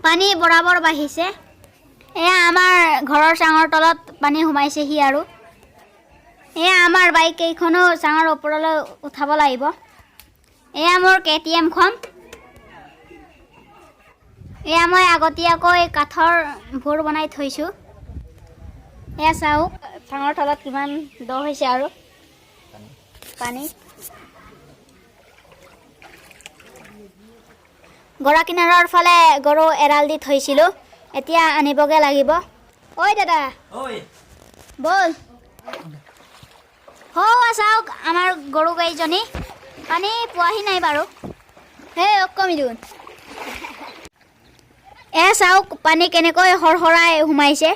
পানী বৰাবৰ বাঢ়িছে। এয়া আমাৰ ঘৰৰ চাঙৰ তলত পানী সোমাইছেহি আৰু এয়া আমাৰ বাইক কেইখনো চাঙৰ ওপৰলৈ উঠাব লাগিব। এয়া মোৰ KTM-খন। এয়া মই আগতীয়াকৈ কাঠৰ ভোৰ বনাই থৈছোঁ। এয়া চাওক চাঙৰ তলত কিমান দ হৈছে আৰু পানী। গৰা কিনাৰৰ ফালে গৰু এৰাল দি থৈছিলোঁ, এতিয়া আনিবগৈ লাগিব। ঐ দাদা, বল। চাওক আমাৰ গৰু গাইজনী পানী পোৱাহি নাই বাৰু। হে কমিলোন। চাওক পানী কেনেকৈ সৰসৰাই সোমাইছে।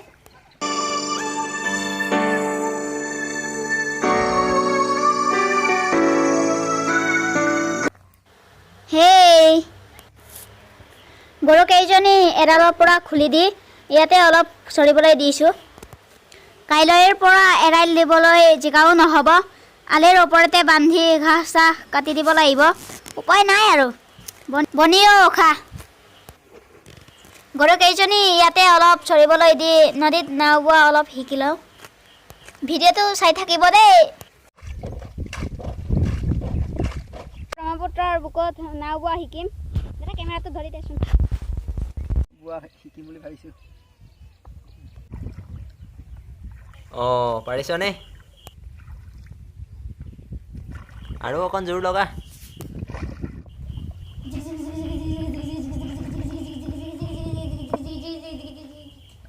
হেই গৰু কেইজনী এৰালৰ পৰা খুলি দি ইয়াতে অলপ চৰিবলৈ দিছোঁ। কাইলৈৰ পৰা এৰাল দিবলৈ জেগাও নহ'ব। আলিৰ ওপৰতে বান্ধি ঘাঁহ চাহ কাটি দিব লাগিব। উপায় নাই আৰু। বনিও খা। গৰু কেইজনী ইয়াতে অলপ চৰিবলৈ দি নদীত নাও বোৱা অলপ শিকি লওঁ। ভিডিঅ'টো চাই থাকিব দেই। ব্ৰহ্মপুত্ৰৰ বুকুত নাও বোৱা শিকিম। দাদা কেমেৰাটো ধৰি দেচোন। শিকিম বুলি ভাবিছোঁ। পাৰিছনে? আৰু অকণ জোৰ লগা।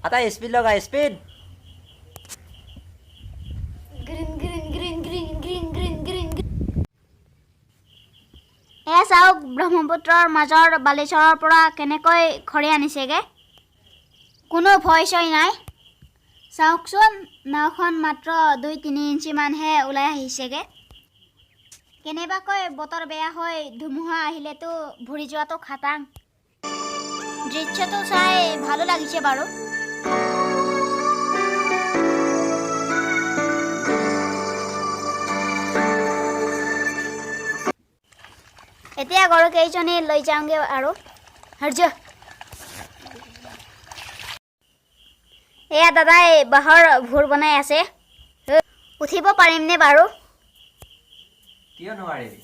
এটা স্পীড লগা, স্পীড। চাওক ব্ৰহ্মপুত্ৰৰ মাজৰ বালিচৰৰ পৰা কেনেকৈ খৰি আনিছেগে। কোনো ভয় চয় নাই। চাওকচোন নাওখন মাত্ৰ 2-3 ইঞ্চিমানহে ওলাই আহিছেগে। কেনেবাকৈ বতৰ বেয়া হৈ ধুমুহা আহিলেতো ভৰি যোৱাটো খাটাং। দৃশ্যটো চাই ভালো লাগিছে বাৰু। এতিয়া গৰু কেইজনী লৈ যাওঁগে আৰু হৰ্য। এয়া দাদাই বাঁহৰ ভোৰ বনাই আছে। উঠিব পাৰিমনে বাৰু? কিয় নোৱাৰিবি?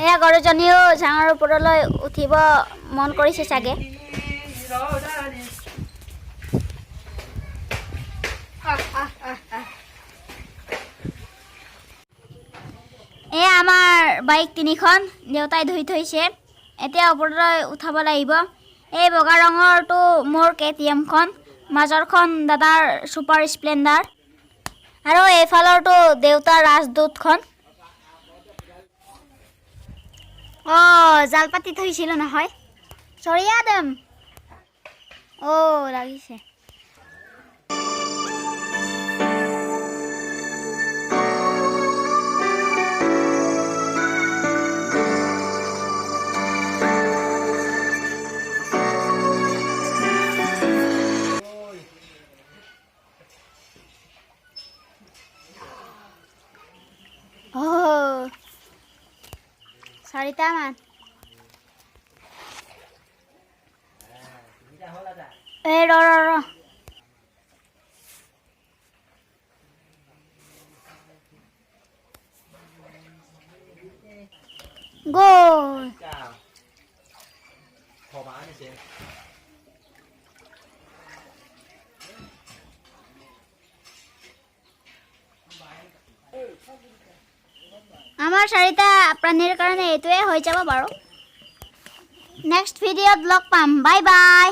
এয়া গৰুজনীও চাঙৰ ওপৰলৈ উঠিব মন কৰিছে চাগে। এয়া আমাৰ বাইক 3খন দেউতাই ধুই থৈছে। এতিয়া ওপৰলৈ উঠাব লাগিব। এই বগা ৰঙৰটো মোৰ KTM-খন, মাজৰখন দাদাৰ ছুপাৰ স্প্লেণ্ডাৰ আৰু এইফালৰটো দেউতাৰ ৰাজদূতখন। জাল পাতি থৈছিলোঁ নহয়। চৰিয়া দেম। লাগিছে। চাৰিটামান। ৰ গ'ল। আমাৰ 4টা প্ৰাণীৰ কাৰণে এইটোৱে হৈ যাব বাৰু। নেক্সট ভিডিঅ'ত লগ পাম। Bye bye.